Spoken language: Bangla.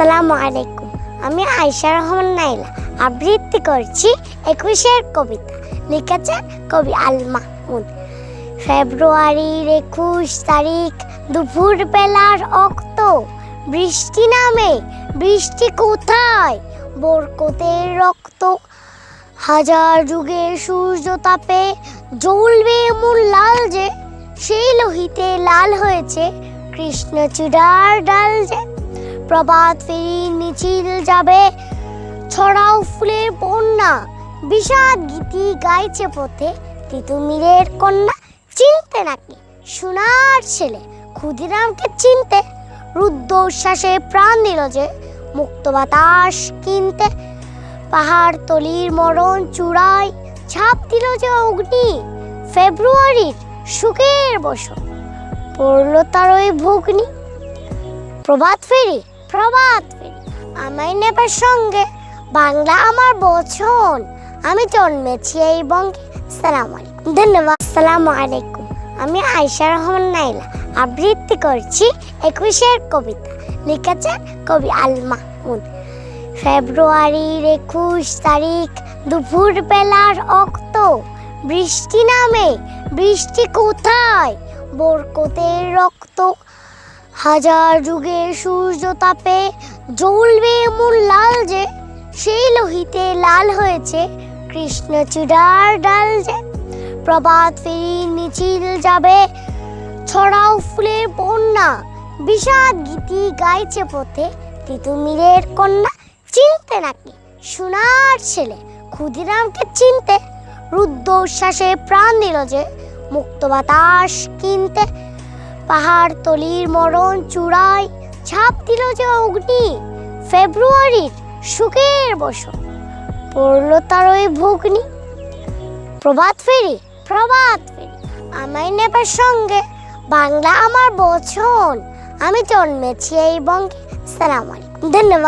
আসসালামু আলাইকুম। আমি আয়েশা রহমান নাইলা আবৃত্তি করছি 21-এর কবিতা। লিখেছেন কবি আল মাহমুদ। ফেব্রুয়ারির 21 তারিখ দুপুর বেলার অক্ত, বৃষ্টি নামে, বৃষ্টি কোথায়? বরকতের রক্ত। হাজার যুগের সূর্য তাপে জ্বলবে এমন লাল যে, সেই লোহিতে লাল হয়েছে কৃষ্ণচূড়ার ডাল যে। প্রভাত ফেরি মিছিল যাবে, ছড়াও ফুলের বন্যা, বিষাদ গীতি গাইছে পথে তিতুমিরের কন্যা। চিনতে নাকি সোনার ছেলে ক্ষুদিরামকে চিনতে? রুদ্ধশ্বাসে প্রাণ দিল যে মুক্ত বাতাস কিনতে। পাহাড় তলির মরণ চূড়ায় ছাপ দিল যে অগ্নি, ফেব্রুয়ারির সুখের বসন পড়ল তার ওই ভগ্নি। প্রভাত ফেরি, প্রভাত ফেরি, আমায় নেবার সঙ্গে, বাংলা আমার বচন, আমি জন্মেছি এই বঙ্গে। আসসালামু আলাইকুম, ধন্যবাদ। আসসালামু আলাইকুম। আমি আয়েশা রহমান নাইলা আবৃত্তি করছি 21-এর কবিতা। লিখেছেন কবি আল মাহমুদ। ফেব্রুয়ারির 21 তারিখ দুপুর বেলার অক্ত, বৃষ্টি নামে, বৃষ্টি কোথায়? বরকতের রক্ত। হাজার যুগের সূর্য তাপে জ্বলবে এমন লাল যে, সেই লোহিতে লাল হয়েছে কৃষ্ণচূড়ার ডাল যে। প্রভাত ফেরি মিছিল যাবে, ছড়াও ফুলের বন্যা, বিষাদ গীতি গাইছে পথে তিতুমিরের কন্যা। চিনতে নাকি সোনার ছেলে ক্ষুদিরামকে চিনতে? রুদ্ধশ্বাসে প্রাণ দিল যে মুক্ত বাতাস কিনতে। পাহাড় তলির মরণ চূড়ায় ছাপ দিল যে অগ্নি, ফেব্রুয়ারির সুখের বসন পড়ল তার ওই ভগ্নি। প্রভাত ফেরি, প্রভাত ফেরি, আমায় নেবার সঙ্গে, বাংলা আমার বচন, আমি জন্মেছি এই বঙ্গে। আসসালামু আলাইকুম, ধন্যবাদ।